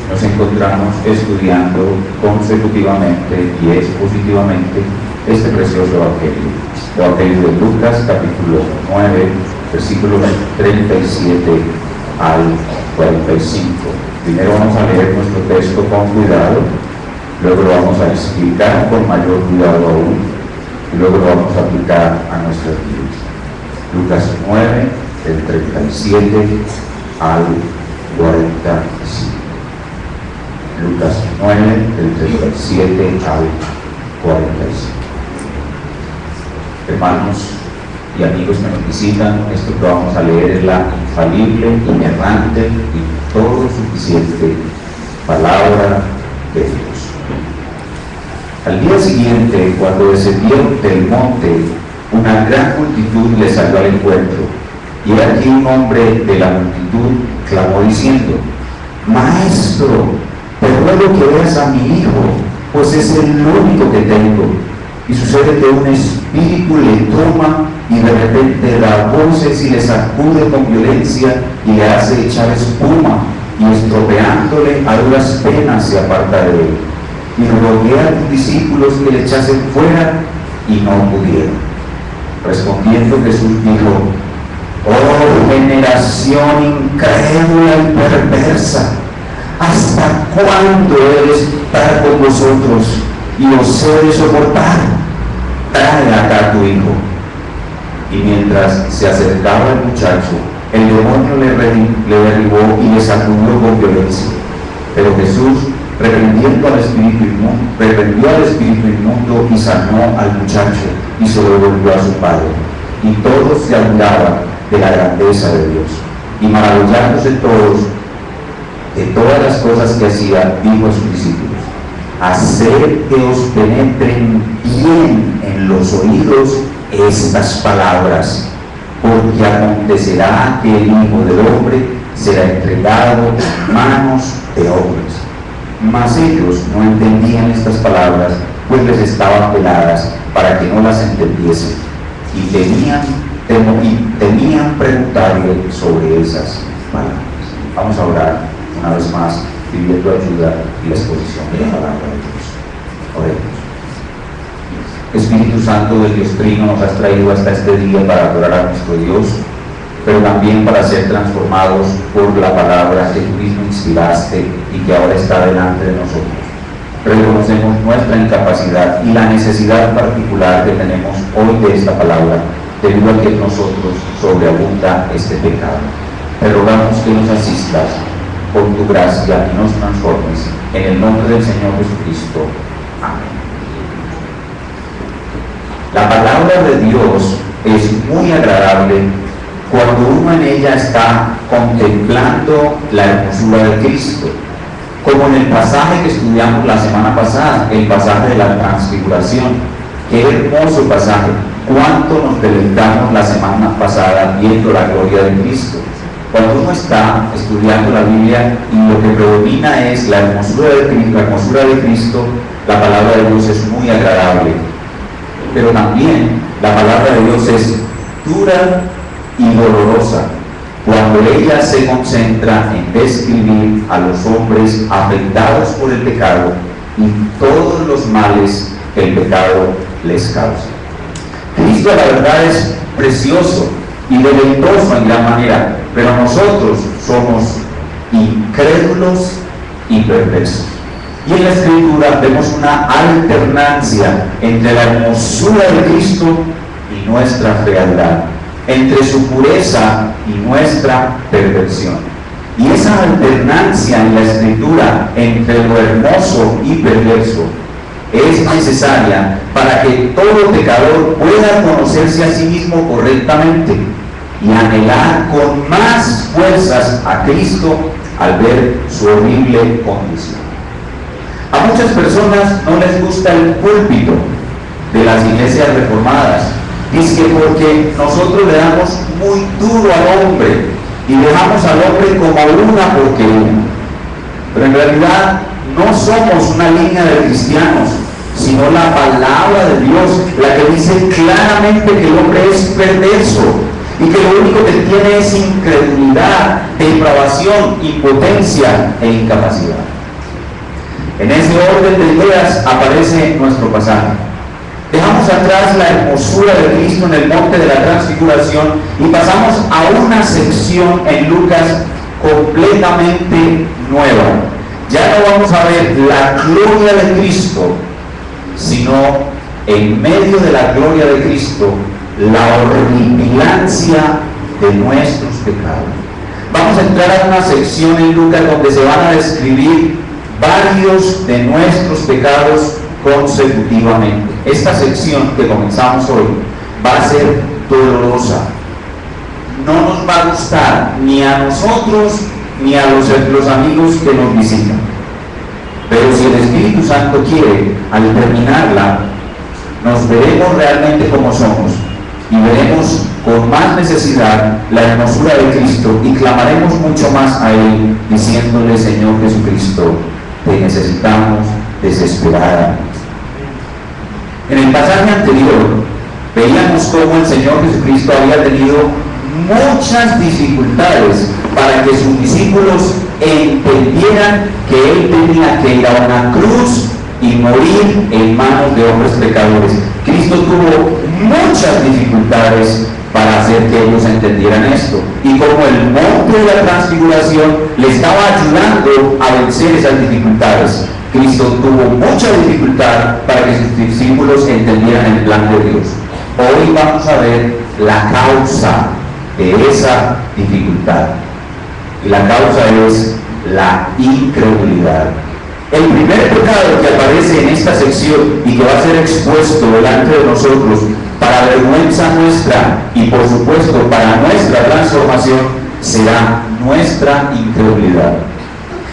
Nos encontramos estudiando consecutivamente y expositivamente este precioso Evangelio de Lucas, capítulo 9, versículos 37 al 45. Primero vamos a leer nuestro texto con cuidado, luego lo vamos a explicar con mayor cuidado aún, y luego lo vamos a aplicar a nuestras vidas. Lucas 9, del 37 al 45. Lucas 9, del 37 al 45. Hermanos y amigos que nos visitan, esto que vamos a leer es la infalible, inerrante y todo suficiente palabra de Dios. Al día siguiente, cuando descendieron del monte, una gran multitud les salió al encuentro, y aquí un hombre de la multitud clamó diciendo: Maestro, te ruego que veas a mi hijo, pues es el único que tengo. Y sucede que un espíritu le toma y de repente da voces y le sacude con violencia y le hace echar espuma, y estropeándole a duras penas se aparta de él. Y rogué a tus discípulos que le echasen fuera y no pudieron. Respondiendo Jesús dijo: Oh generación incrédula y perversa, ¿hasta cuándo he de estar con vosotros y os he de soportar? Trae acá a tu hijo. Y mientras se acercaba el muchacho, el demonio le derribó y le sacudió con violencia. Pero Jesús, reprendió al espíritu inmundo y sanó al muchacho y se lo devolvió a su padre. Y todos se admiraban de la grandeza de Dios. Y maravillándose todos de todas las cosas que hacía, dijo a sus discípulos: Haced que os penetren bien en los oídos estas palabras, porque acontecerá que el Hijo del Hombre será entregado en manos de hombres. Mas ellos no entendían estas palabras, pues les estaban veladas para que no las entendiesen, y temían preguntarle sobre esas palabras. Vamos a orar una vez más, pidiendo ayuda y la exposición de la palabra de Dios. Oremos. Espíritu Santo del Dios Trino, nos has traído hasta este día para adorar a nuestro Dios, pero también para ser transformados por la palabra que tú mismo inspiraste y que ahora está delante de nosotros. Reconocemos nuestra incapacidad y la necesidad particular que tenemos hoy de esta palabra, debido a que en nosotros sobreabunda este pecado. Te rogamos que nos asistas con tu gracia y nos transformes, en el nombre del Señor Jesucristo. Amén. La palabra de Dios es muy agradable cuando uno en ella está contemplando la hermosura de Cristo, como en el pasaje que estudiamos la semana pasada, el pasaje de la transfiguración. Qué hermoso pasaje, cuánto nos deleitamos la semana pasada viendo la gloria de Cristo. Cuando uno está estudiando la Biblia y lo que predomina es la hermosura de Cristo, la palabra de Dios es muy agradable. Pero también la palabra de Dios es dura y dolorosa cuando ella se concentra en describir a los hombres afectados por el pecado y todos los males que el pecado les causa. Cristo, la verdad, es precioso y deleitoso en gran manera, pero nosotros somos incrédulos y perversos. Y en la Escritura vemos una alternancia entre la hermosura de Cristo y nuestra fealdad, entre su pureza y nuestra perversión. Y esa alternancia en la Escritura entre lo hermoso y perverso es necesaria para que todo pecador pueda conocerse a sí mismo correctamente y anhelar con más fuerzas a Cristo al ver su horrible condición. A muchas personas no les gusta el púlpito de las iglesias reformadas. Dice que porque nosotros le damos muy duro al hombre y dejamos al hombre como una porquería. Pero en realidad no somos una línea de cristianos, sino la palabra de Dios, la que dice claramente que el hombre es perverso, y que lo único que tiene es incredulidad, depravación, impotencia e incapacidad. En ese orden de ideas aparece nuestro pasaje. Dejamos atrás la hermosura de Cristo en el monte de la transfiguración y pasamos a una sección en Lucas completamente nueva. Ya no vamos a ver la gloria de Cristo, sino en medio de la gloria de Cristo, la horripilancia de nuestros pecados. Vamos a entrar a una sección en Lucas donde se van a describir varios de nuestros pecados consecutivamente. Esta sección que comenzamos hoy va a ser dolorosa. No nos va a gustar ni a nosotros ni a los amigos que nos visitan. Pero si el Espíritu Santo quiere, al terminarla, nos veremos realmente como somos y veremos con más necesidad la hermosura de Cristo y clamaremos mucho más a Él, diciéndole: Señor Jesucristo, te necesitamos desesperadamente. En el pasaje anterior veíamos cómo el Señor Jesucristo había tenido muchas dificultades para que sus discípulos entendieran que Él tenía que ir a una cruz y morir en manos de hombres pecadores. Cristo tuvo muchas dificultades para hacer que ellos entendieran esto, y como el monte de la transfiguración le estaba ayudando a vencer esas dificultades, Cristo tuvo mucha dificultad para que sus discípulos entendieran el plan de Dios. Hoy vamos a ver la causa de esa dificultad, y la causa es la incredulidad. El primer pecado que aparece en esta sección y que va a ser expuesto delante de nosotros para vergüenza nuestra y por supuesto para nuestra transformación será nuestra incredulidad.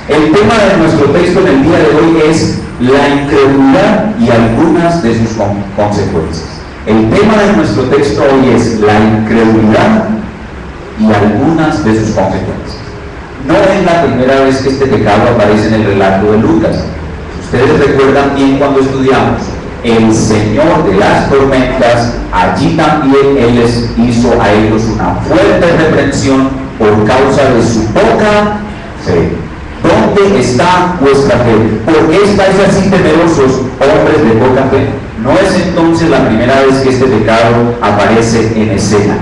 El tema de nuestro texto en el día de hoy es la incredulidad y algunas de sus consecuencias. El tema de nuestro texto hoy es la incredulidad y algunas de sus consecuencias. No es la primera vez que este pecado aparece en el relato de Lucas. Ustedes recuerdan bien cuando estudiamos el Señor de las tormentas, allí también Él les hizo a ellos una fuerte reprensión por causa de su poca fe. ¿Dónde está vuestra fe? ¿Por qué estáis así temerosos, hombres de poca fe? No es entonces la primera vez que este pecado aparece en escena.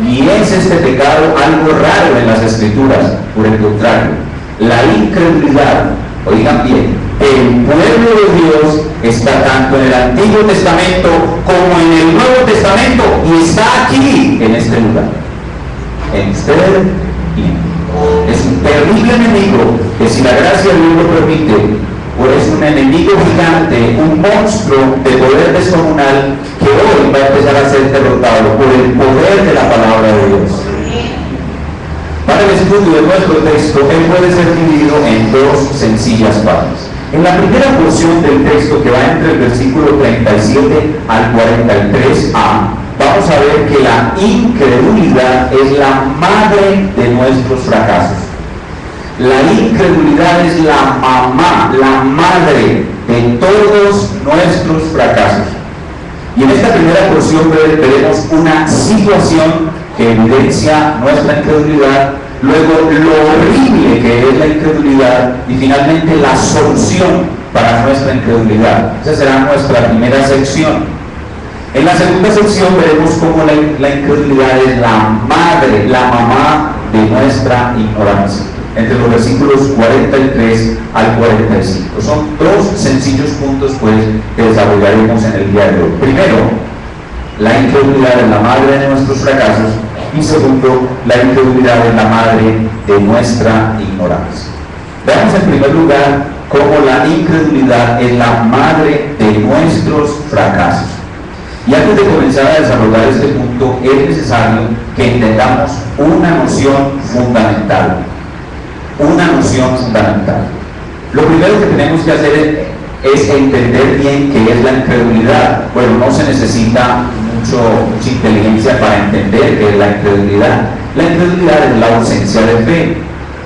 Ni es este pecado algo raro en las Escrituras, por el contrario, la incredulidad, oigan bien, el pueblo de Dios está tanto en el Antiguo Testamento como en el Nuevo Testamento y está aquí, en este lugar, en usted y en mí. Es un terrible enemigo que, si la gracia de Dios lo permite, pues es un enemigo gigante, un monstruo de poder descomunal que hoy va a empezar a ser derrotado por el poder de la palabra de Dios. Para el estudio de nuestro texto, él puede ser dividido en dos sencillas partes. En la primera porción del texto, que va entre el versículo 37 al 43a, vamos a ver que la incredulidad es la madre de nuestros fracasos. La incredulidad es la mamá, la madre de todos nuestros fracasos. Y en esta primera porción veremos una situación que evidencia nuestra incredulidad, luego lo horrible que es la incredulidad y finalmente la solución para nuestra incredulidad. Esa será nuestra primera sección. En la segunda sección veremos cómo la incredulidad es la madre, la mamá de nuestra ignorancia, entre los versículos 43 al 45. Son dos sencillos puntos pues que desarrollaremos en el día de hoy. Primero, la incredulidad es la madre de nuestros fracasos, y segundo, la incredulidad es la madre de nuestra ignorancia. Veamos en primer lugar cómo la incredulidad es la madre de nuestros fracasos. Y antes de comenzar a desarrollar este punto, es necesario que entendamos una noción fundamental. Una noción fundamental. Lo primero que tenemos que hacer es entender bien qué es la incredulidad. Bueno, no se necesita mucha inteligencia para entender qué es la incredulidad. La incredulidad es la ausencia de fe.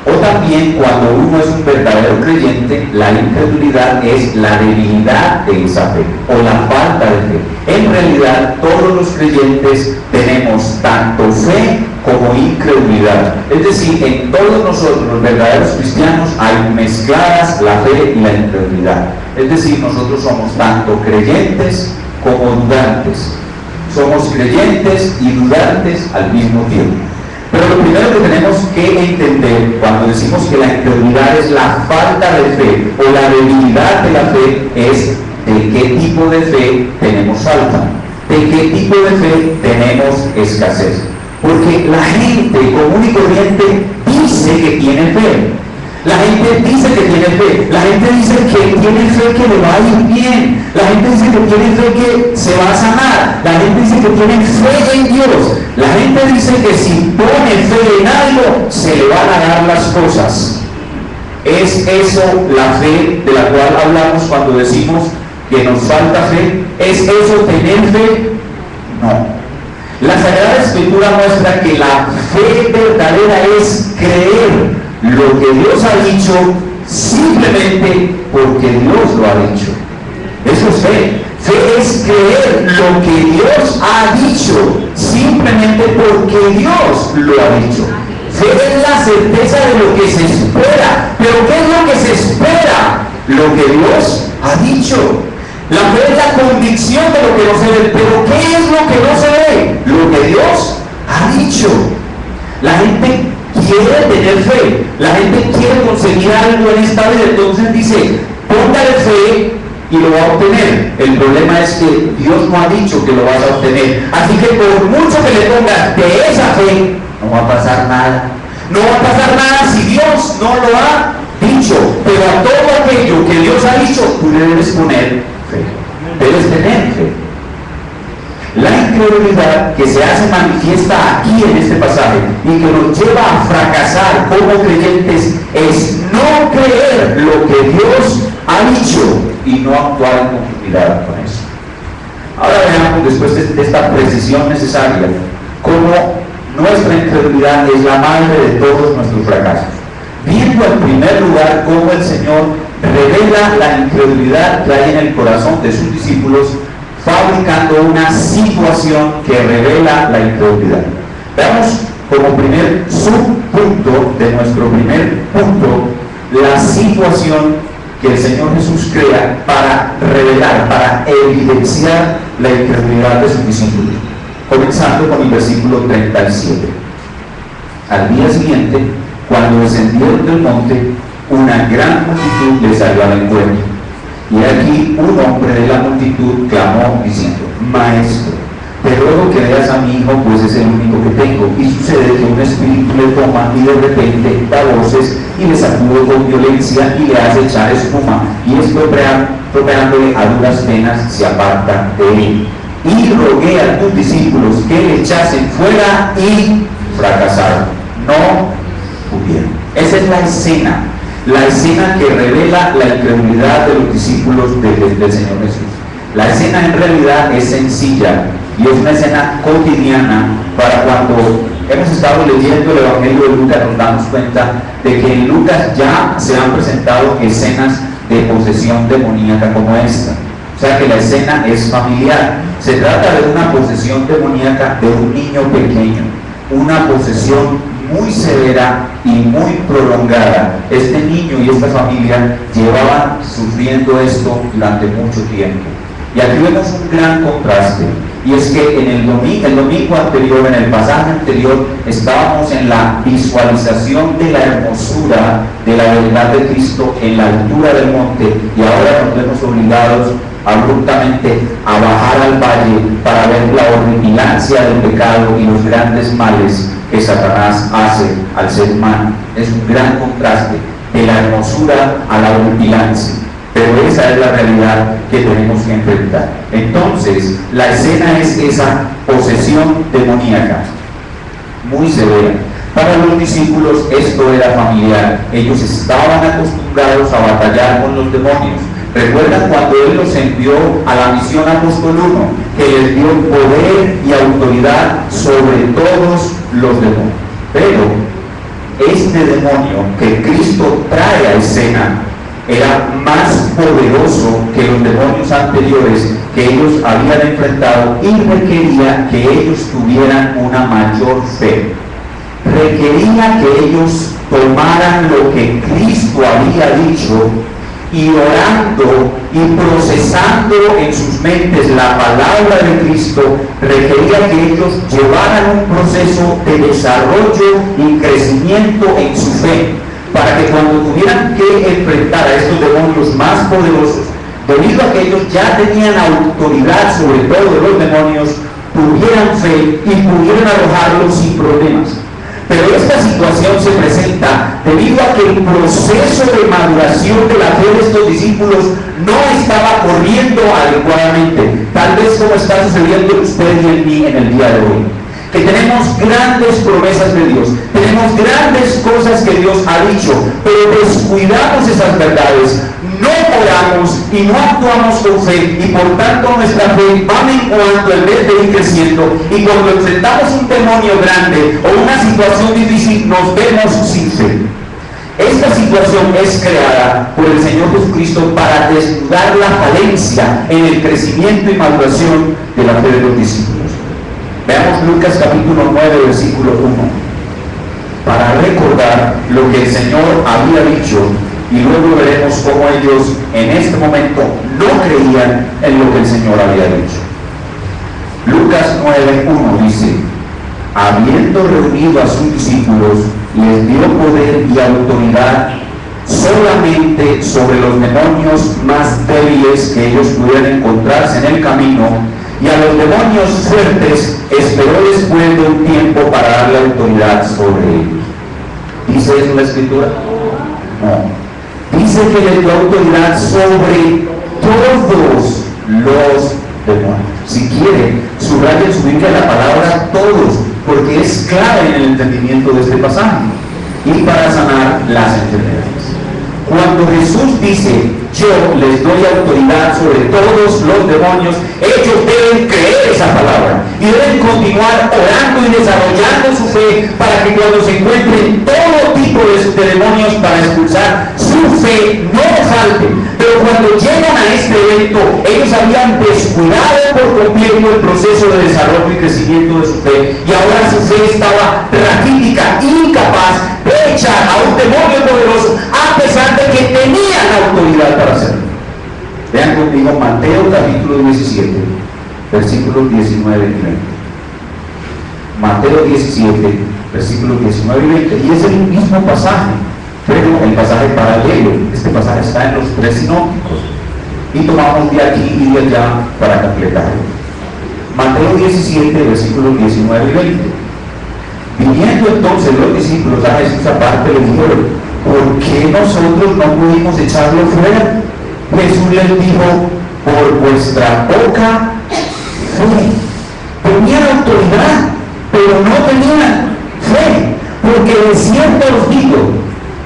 O también, cuando uno es un verdadero creyente, la incredulidad es la debilidad de esa fe o la falta de fe. En realidad, todos los creyentes tenemos tanto fe como incredulidad. Es decir, en todos nosotros, los verdaderos cristianos, hay mezcladas la fe y la incredulidad. Es decir, nosotros somos tanto creyentes como dudantes. Somos creyentes y dudantes al mismo tiempo. Pero lo primero que tenemos que entender cuando decimos que la incredulidad es la falta de fe o la debilidad de la fe es de qué tipo de fe tenemos falta, de qué tipo de fe tenemos escasez. Porque la gente común y corriente dice que tiene fe. La gente dice que tiene fe. La gente dice que tiene fe que le va a ir bien. La gente dice que tiene fe que se va a sanar. La gente dice que tiene fe en Dios. La gente dice que si pone fe en algo, se le van a dar las cosas. ¿Es eso la fe de la cual hablamos cuando decimos que nos falta fe? ¿Es eso tener fe? No. La Sagrada Escritura muestra que la fe verdadera es creer lo que Dios ha dicho simplemente porque Dios lo ha dicho. Eso es fe. Fe es creer lo que Dios ha dicho simplemente porque Dios lo ha dicho. Fe es la certeza de lo que se espera. ¿Pero qué es lo que se espera? Lo que Dios ha dicho. La fe es la convicción de lo que no se ve. ¿Pero qué es lo que no se ve? Lo que Dios ha dicho. La gente quiere tener fe, la gente quiere conseguir algo en esta vida, entonces dice, póngale fe y lo va a obtener. El problema es que Dios no ha dicho que lo vas a obtener, así que por mucho que le pongas de esa fe, no va a pasar nada. No va a pasar nada si Dios no lo ha dicho, pero a todo aquello que Dios ha dicho, tú le debes poner fe, debes tener fe. La incredulidad que se hace manifiesta aquí en este pasaje y que nos lleva a fracasar como creyentes es no creer lo que Dios ha dicho y no actuar en conformidad con eso. Ahora veamos, después de esta precisión necesaria, cómo nuestra incredulidad es la madre de todos nuestros fracasos. Viendo en primer lugar cómo el Señor revela la incredulidad que hay en el corazón de sus discípulos, fabricando una situación que revela la incredulidad. Veamos como primer subpunto de nuestro primer punto la situación que el Señor Jesús crea para revelar, para evidenciar la incredulidad de sus discípulos. Comenzando con el versículo 37. Al día siguiente, cuando descendieron del monte, una gran multitud les salió al encuentro. Y aquí un hombre de la multitud clamó diciendo, Maestro, te ruego que veas a mi hijo, pues es el único que tengo. Y sucede que un espíritu le toma y de repente da voces y le sacude con violencia y le hace echar espuma. Y estropeándole a duras penas se aparta de él. Y rogué a tus discípulos que le echasen fuera y fracasaron. No pudieron. Esa es la escena. La escena que revela la incredulidad de los discípulos del Señor Jesús. La escena en realidad es sencilla y es una escena cotidiana para cuando hemos estado leyendo el Evangelio de Lucas, nos damos cuenta de que en Lucas ya se han presentado escenas de posesión demoníaca como esta. O sea que la escena es familiar. Se trata de una posesión demoníaca de un niño pequeño, una posesión muy severa y muy prolongada. Este niño y esta familia llevaban sufriendo esto durante mucho tiempo. Y aquí vemos un gran contraste, y es que en el domingo anterior, en el pasaje anterior, estábamos en la visualización de la hermosura de la verdad de Cristo en la altura del monte, y ahora nos vemos obligados abruptamente a bajar al valle para ver la horripilancia del pecado y los grandes males que Satanás hace al ser humano. Es un gran contraste de la hermosura a la horripilancia, pero esa es la realidad que tenemos que enfrentar. Entonces, la escena es esa posesión demoníaca, muy severa. Para los discípulos esto era familiar, ellos estaban acostumbrados a batallar con los demonios. ¿Recuerdan cuando Él los envió a la misión apóstol 1, que les dio poder y autoridad sobre todos los demonios? Pero este demonio que Cristo trae a escena era más poderoso que los demonios anteriores que ellos habían enfrentado y requería que ellos tuvieran una mayor fe. Requería que ellos tomaran lo que Cristo había dicho y orando y procesando en sus mentes la palabra de Cristo, requería que ellos llevaran un proceso de desarrollo y crecimiento en su fe, para que cuando tuvieran que enfrentar a estos demonios más poderosos, debido a que ellos ya tenían autoridad sobre todo de los demonios, tuvieran fe y pudieran arrojarlos sin problemas. Pero esta situación se presenta debido a que el proceso de maduración de la fe de estos discípulos no estaba corriendo adecuadamente, tal vez como está sucediendo en usted y en mí en el día de hoy. Que tenemos grandes promesas de Dios, tenemos grandes cosas que Dios ha dicho, pero descuidamos esas verdades, no oramos y no actuamos con fe, y por tanto nuestra fe va menguando en vez de ir creciendo, y cuando enfrentamos un demonio grande o una situación difícil nos vemos sin fe. Esta situación es creada por el Señor Jesucristo para desnudar la falencia en el crecimiento y maduración de la fe de los discípulos. Veamos Lucas capítulo 9, versículo 1, para recordar lo que el Señor había dicho, y luego veremos cómo ellos en este momento no creían en lo que el Señor había dicho. Lucas 9, 1 dice: habiendo reunido a sus discípulos, les dio poder y autoridad solamente sobre los demonios más débiles que ellos pudieran encontrarse en el camino, y a los demonios fuertes esperó después de un tiempo para darle autoridad sobre ellos. ¿Dice eso la Escritura? No. Dice que le dio autoridad sobre todos los demonios. Si quiere, subraya en su Biblia la palabra todos, porque es clave en el entendimiento de este pasaje, y para sanar las enfermedades. Cuando Jesús dice: yo les doy autoridad sobre todos los demonios, ellos deben creer esa palabra y deben continuar orando y desarrollando su fe, para que cuando se encuentren todo tipo de demonios para expulsar, su fe no falte. Pero cuando llegan a este evento, ellos habían descuidado por completo el proceso de desarrollo y crecimiento de su fe, y ahora su fe estaba raquítica, incapaz de echar a un demonio poderoso, a pesar de que tenían autoridad para hacerlo. Vean conmigo Mateo capítulo 17, versículos 19 y 20. Mateo 17, versículos 19 y 20, y es el mismo pasaje, pero el pasaje paralelo. Este pasaje está en los tres sinópticos, y tomamos de aquí y de allá para completarlo. Mateo 17, versículos 19 y 20. Viniendo entonces los discípulos a Jesús aparte, le dijeron: ¿por qué nosotros no pudimos echarlo fuera? Jesús les dijo: por vuestra poca fe. Tenían autoridad, pero no tenían fe, porque de cierto os digo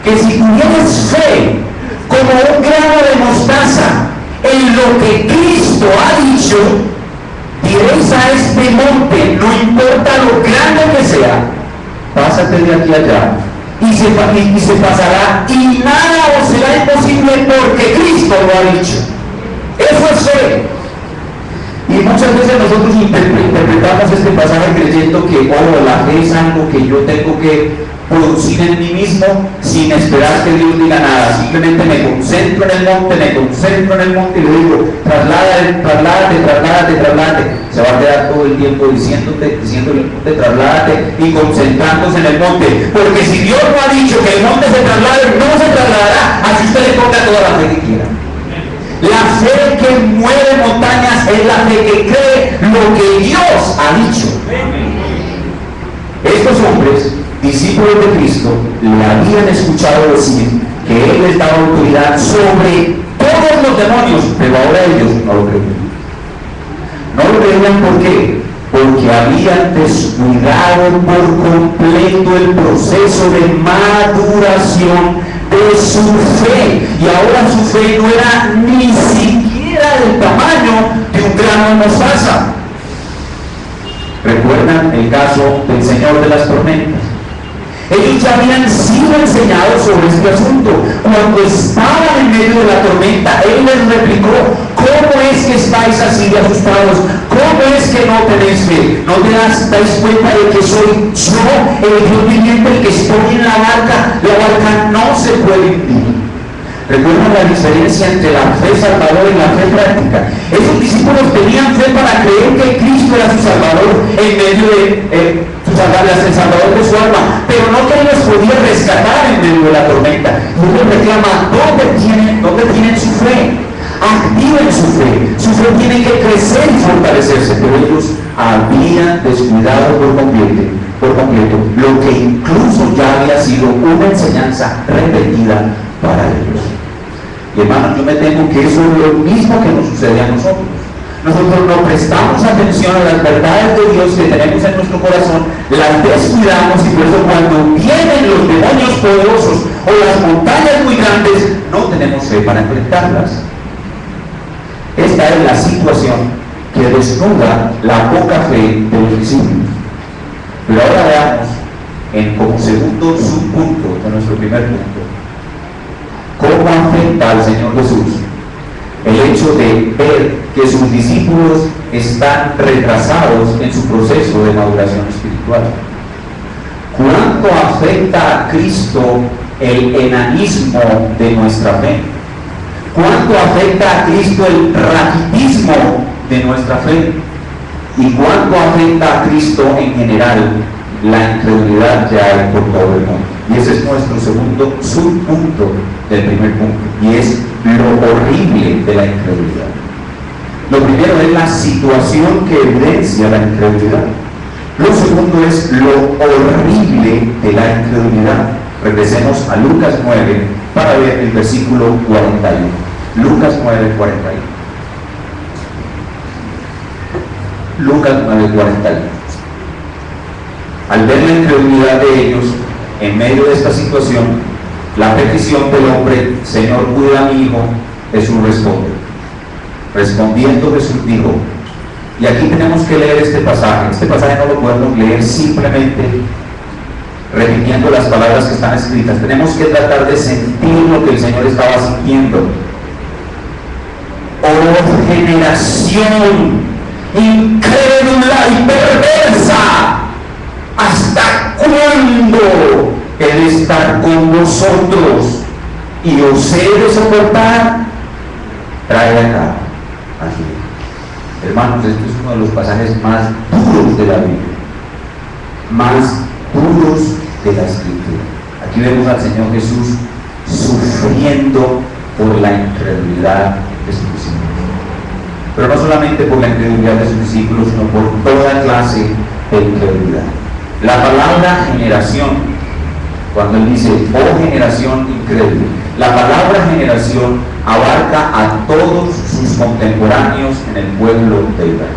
que si tuvieres fe como un grano de mostaza en lo que Cristo ha dicho, diréis a este monte, no importa lo grande que sea, pásate de aquí allá, y se pasará, y nada os será imposible, porque Cristo lo ha dicho. Eso es fe. Y muchas veces nosotros interpretamos este pasaje creyendo que la fe es algo que yo tengo que producir en mí mismo sin esperar que Dios diga nada. Simplemente me concentro en el monte y le digo: trasládate. Se va a quedar todo el tiempo diciéndole: trasládate, y concentrándose en el monte. Porque si Dios no ha dicho que el monte se traslade, no se trasladará, así usted le ponga toda la fe que quiera. La fe que mueve montañas es la fe que cree lo que Dios ha dicho. Estos hombres, discípulos de Cristo, le habían escuchado decir que Él les daba autoridad sobre todos los demonios, pero ahora ellos no lo creían. No lo creían, ¿por qué? Porque habían descuidado por completo el proceso de maduración de su fe, y ahora su fe no era ni siquiera del tamaño de un grano de mostaza. ¿Recuerdan el caso del Señor de las tormentas? Ellos ya habían sido enseñados sobre este asunto. Cuando estaban en medio de la tormenta, Él les replicó: ¿cómo es que estáis así de asustados? ¿Cómo es que no tenéis fe? ¿No te dais cuenta de que soy yo, el Dios viviente, el que estoy en la barca? La barca no se puede hundir. ¿Recuerdan la diferencia entre la fe salvadora y la fe práctica? Esos discípulos tenían fe para creer que Cristo era su Salvador en medio de el Salvador de su alma, pero no que Él los podía rescatar en medio de la tormenta. Y Él les reclama: ¿dónde tienen su fe? Activen su fe. Su fe tiene que crecer y fortalecerse, pero ellos habían descuidado por completo lo que incluso ya había sido una enseñanza repetida para ellos. Y hermanos, yo me temo que eso es lo mismo que nos sucede a nosotros. Nosotros no prestamos atención a las verdades de Dios que tenemos en nuestro corazón, las descuidamos, y por eso cuando vienen los demonios poderosos o las montañas muy grandes, no tenemos fe para enfrentarlas. Esta es la situación que desnuda la poca fe de los discípulos. Pero ahora veamos, como segundo subpunto de nuestro primer punto, cómo afecta al Señor Jesús el hecho de ver que sus discípulos están retrasados en su proceso de maduración espiritual. ¿Cuánto afecta a Cristo el enanismo de nuestra fe? ¿Cuánto afecta a Cristo el raquitismo de nuestra fe? ¿Y cuánto afecta a Cristo en general la incredulidad que hay por todo el mundo? Y ese es nuestro segundo subpunto del primer punto, y es lo horrible de la incredulidad. Lo primero es la situación que evidencia la incredulidad. Lo segundo es lo horrible de la incredulidad. Regresemos a Lucas 9 para ver el versículo 41. Lucas 9, 41. Lucas 9, 41. Al ver la incredulidad de ellos en medio de esta situación, la petición del hombre: Señor, cuida a mi hijo, Jesús responde. Respondiendo, Jesús dijo, y aquí tenemos que leer este pasaje. Este pasaje no lo podemos leer simplemente repitiendo las palabras que están escritas. Tenemos que tratar de sentir lo que el Señor estaba sintiendo. Oh generación incrédula y perversa, ¿hasta cuándo he de estar con vosotros y os he de soportar? Trae acá a su hijo. Hermanos, este es uno de los pasajes más duros de la Biblia, más duros de la Escritura. Aquí vemos al Señor Jesús sufriendo por la incredulidad de sus discípulos, pero no solamente por la incredulidad de sus discípulos, sino por toda clase de incredulidad. La palabra generación, cuando él dice, oh generación incrédula, la palabra generación abarca a todos sus contemporáneos en el pueblo de Israel.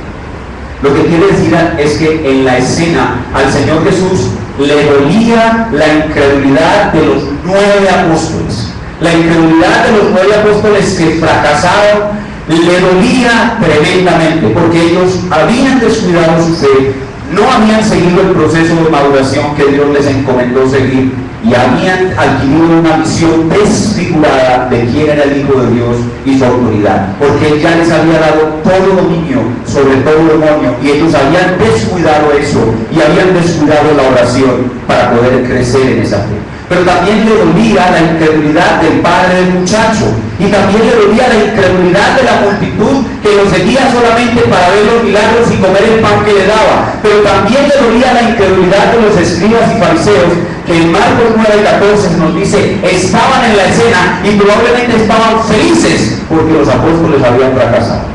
Lo que quiere decir es que en la escena al Señor Jesús le dolía la incredulidad de los 9 apóstoles. La incredulidad de los 9 apóstoles que fracasaron le dolía tremendamente, porque ellos habían descuidado su fe, no habían seguido el proceso de maduración que Dios les encomendó seguir, y habían adquirido una visión desfigurada de quién era el Hijo de Dios y su autoridad, porque Él ya les había dado todo dominio sobre todo demonio, y ellos habían descuidado eso, y habían descuidado la oración para poder crecer en esa fe. Pero también le dolía la incredulidad del padre del muchacho, y también le dolía la incredulidad de la multitud que lo seguía solamente para ver los milagros y comer el pan que le daba. Pero también le dolía la incredulidad de los escribas y fariseos, que en Marcos 9:14 nos dice, estaban en la escena y probablemente estaban felices porque los apóstoles habían fracasado.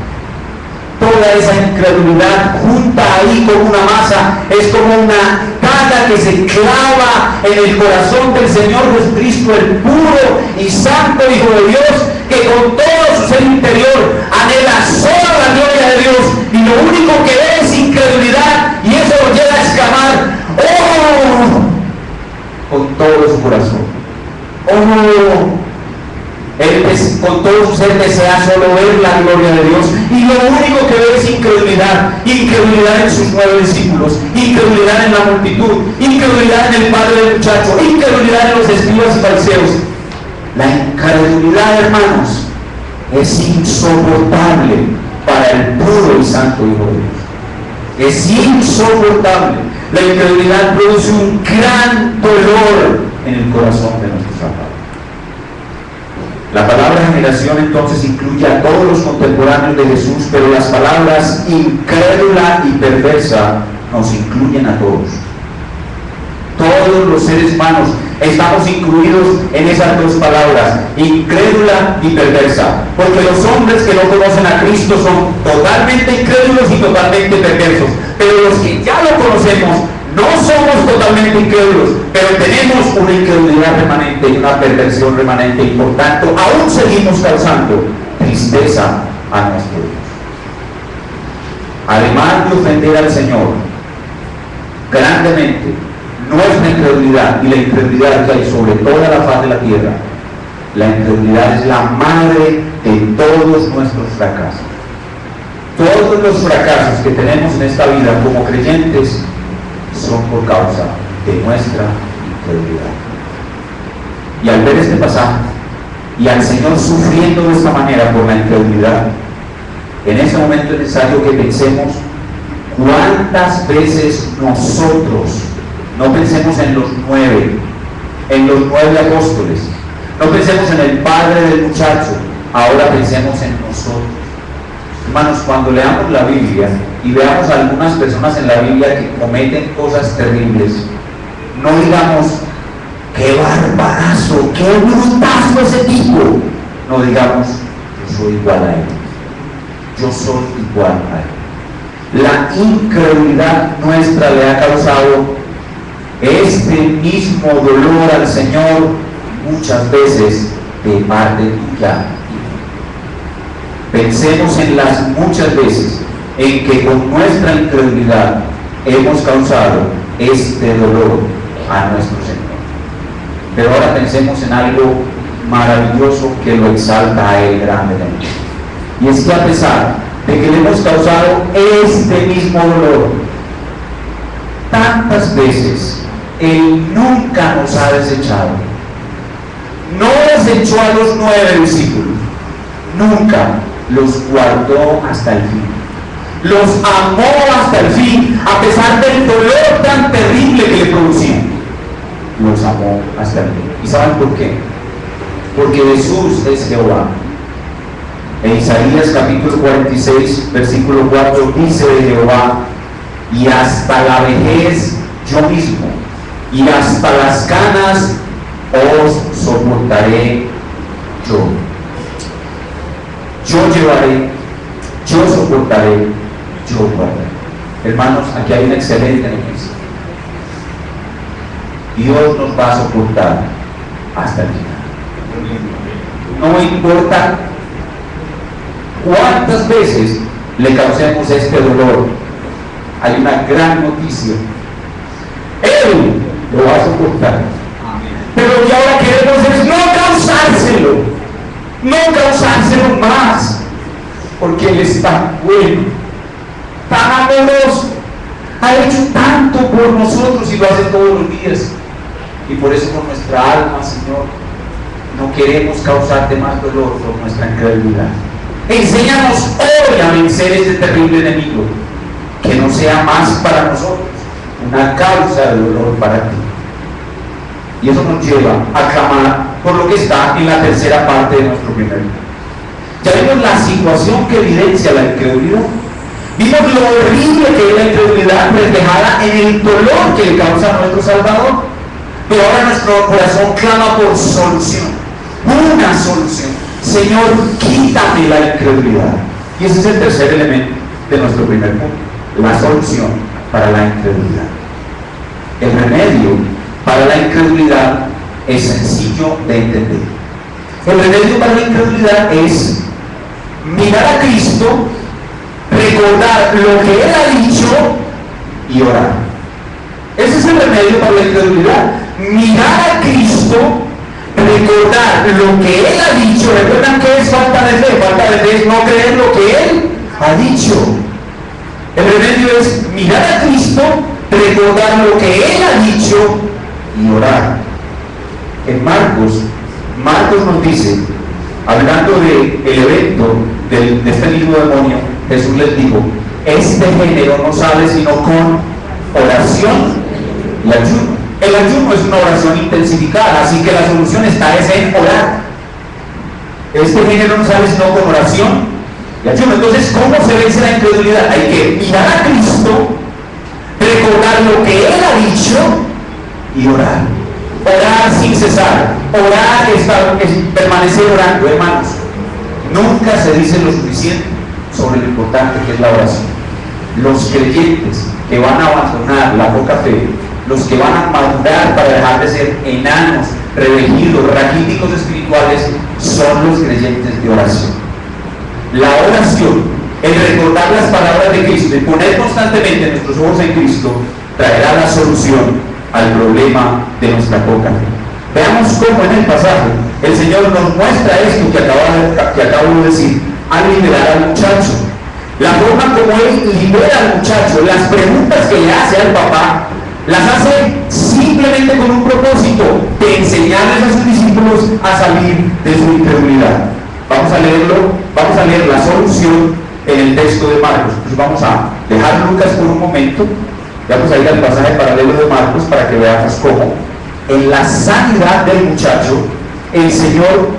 Toda esa incredulidad junta ahí como una masa es como una daga que se clava en el corazón del Señor Jesucristo, el puro y santo Hijo de Dios, que con todo su ser interior anhela solo la gloria de Dios, y lo único que ve es incredulidad, y eso lo lleva a exclamar, ¡oh!, con todo su corazón. ¡Oh! Él con todo su ser desea solo ver la gloria de Dios, y lo único que ve es incredulidad, incredulidad en sus 9 discípulos, incredulidad en la multitud, incredulidad en el padre del muchacho, incredulidad en los escribas y fariseos. La incredulidad, hermanos, es insoportable para el puro y santo Hijo de Dios. Es insoportable. La incredulidad produce un gran dolor en el corazón de nuestros amados. La palabra generación entonces incluye a todos los contemporáneos de Jesús, pero las palabras incrédula y perversa nos incluyen a todos. Todos los seres humanos estamos incluidos en esas dos palabras, incrédula y perversa, porque los hombres que no conocen a Cristo son totalmente incrédulos y totalmente perversos, pero los que ya lo conocemos no somos totalmente incrédulos, pero tenemos una incredulidad remanente y una perversión remanente, y por tanto aún seguimos causando tristeza a nuestro Dios. Además de ofender al Señor grandemente, nuestra incredulidad y la incredulidad que hay sobre toda la faz de la tierra, la incredulidad es la madre de todos nuestros fracasos. Todos los fracasos que tenemos en esta vida como creyentes son por causa de nuestra incredulidad. Y al ver este pasaje y al Señor sufriendo de esta manera por la incredulidad, en ese momento es necesario que pensemos cuántas veces nosotros, no pensemos en los 9 apóstoles, no pensemos en el padre del muchacho, ahora pensemos en nosotros. Hermanos, cuando leamos la Biblia y veamos a algunas personas en la Biblia que cometen cosas terribles, no digamos, qué barbarazo, qué brutazo ese tipo. No digamos, yo soy igual a él. Yo soy igual a él. La incredulidad nuestra le ha causado este mismo dolor al Señor, muchas veces de parte tuya. Pensemos en las muchas veces en que con nuestra incredulidad hemos causado este dolor a nuestro Señor. Pero ahora pensemos en algo maravilloso que lo exalta a Él grandemente. Y es que a pesar de que le hemos causado este mismo dolor tantas veces, Él nunca nos ha desechado. No desechó a los 9 discípulos, nunca. Los guardó hasta el fin, los amó hasta el fin, a pesar del dolor tan terrible que le producía. Los amó hasta el fin. ¿Y saben por qué? Porque Jesús es Jehová. En Isaías capítulo 46 versículo 4 dice de Jehová: y hasta la vejez yo mismo, y hasta las canas os soportaré yo. Yo llevaré, yo soportaré, yo guardaré. Hermanos, aquí hay una excelente noticia. Dios nos va a soportar hasta el final. No importa cuántas veces le causemos este dolor, hay una gran noticia. Él lo va a soportar. Pero lo que ahora queremos es no causárselo más, porque Él es tan bueno, tan amoroso, ha hecho tanto por nosotros y lo hace todos los días. Y por eso con nuestra alma, Señor, no queremos causarte más dolor por nuestra incredulidad. Enséñanos hoy a vencer este terrible enemigo, que no sea más para nosotros una causa de dolor para ti. Y eso nos lleva a clamar por lo que está en la tercera parte de nuestro primer libro. Ya vimos la situación que evidencia la incredulidad. Vimos lo horrible que es la incredulidad reflejada en el dolor que le causa a nuestro Salvador. Pero ahora nuestro corazón clama por solución. Una solución. Señor, quítame la incredulidad. Y ese es el tercer elemento de nuestro primer punto. La solución para la incredulidad. El remedio para la incredulidad es sencillo de entender. El remedio para la incredulidad es mirar a Cristo, recordar lo que Él ha dicho y orar. Ese es el remedio para la incredulidad. Mirar a Cristo, recordar lo que Él ha dicho. ¿Recuerdan qué es falta de fe? Falta de fe es no creer lo que Él ha dicho. El remedio es mirar a Cristo, recordar lo que Él ha dicho y orar. En Marcos nos dice, hablando del evento de este mismo demonio, Jesús les dijo: este género no sale sino con oración y ayuno. El ayuno es una oración intensificada, así que la solución está en orar. Este género no sale sino con oración y ayuno. Entonces, ¿cómo se vence la incredulidad? Hay que mirar a Cristo, recordar lo que Él ha dicho y orar. Orar sin cesar. Orar es permanecer orando, hermanos. Nunca se dice lo suficiente sobre lo importante que es la oración. Los creyentes que van a abandonar la poca fe, los que van a madurar para dejar de ser enanos, revestidos, raquíticos espirituales, son los creyentes de oración. La oración, el recordar las palabras de Cristo y poner constantemente nuestros ojos en Cristo, traerá la solución al problema de nuestra poca fe. Veamos cómo en el pasaje el Señor nos muestra esto que acabo de decir al liberar al muchacho. La forma como Él libera al muchacho, las preguntas que le hace al papá, las hace simplemente con un propósito: de enseñarles a sus discípulos a salir de su incredulidad. Vamos a leerlo, vamos a leer la solución en el texto de Marcos. Entonces vamos a dejar Lucas por un momento, vamos a ir al pasaje paralelo de Marcos para que veamos cómo en la sanidad del muchacho el Señor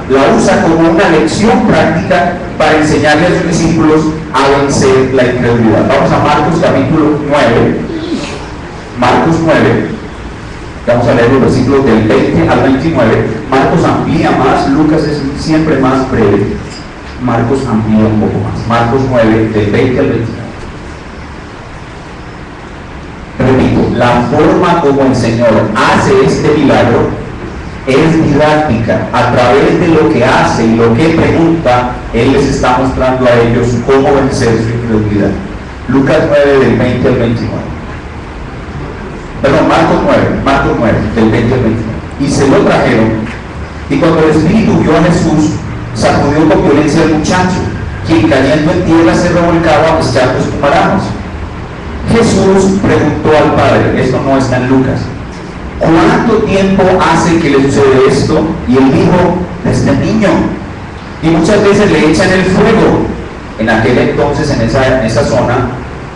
la usa como una lección práctica para enseñarle a sus discípulos a vencer la incredulidad. Vamos a Marcos capítulo 9. Marcos 9, vamos a leer los versículos del 20 al 29. Marcos amplía más, Lucas es siempre más breve. Marcos amplía un poco más. Marcos 9, del 20 al 29. Repito, la forma como el Señor hace este milagro es didáctica. A través de lo que hace y lo que pregunta, Él les está mostrando a ellos cómo vencer su incredulidad. Lucas 9, del 20 al 29. Perdón, Marcos 9, del 20 al 29. Y se lo trajeron, y cuando el Espíritu vio a Jesús, sacudió con violencia al muchacho, quien cayendo en tierra se revolcaba echando espumaranos. Jesús preguntó al Padre, esto no está en Lucas, ¿cuánto tiempo hace que le sucede esto? Y él dijo, desde niño. Y muchas veces le echan el fuego. En aquel entonces, en esa zona,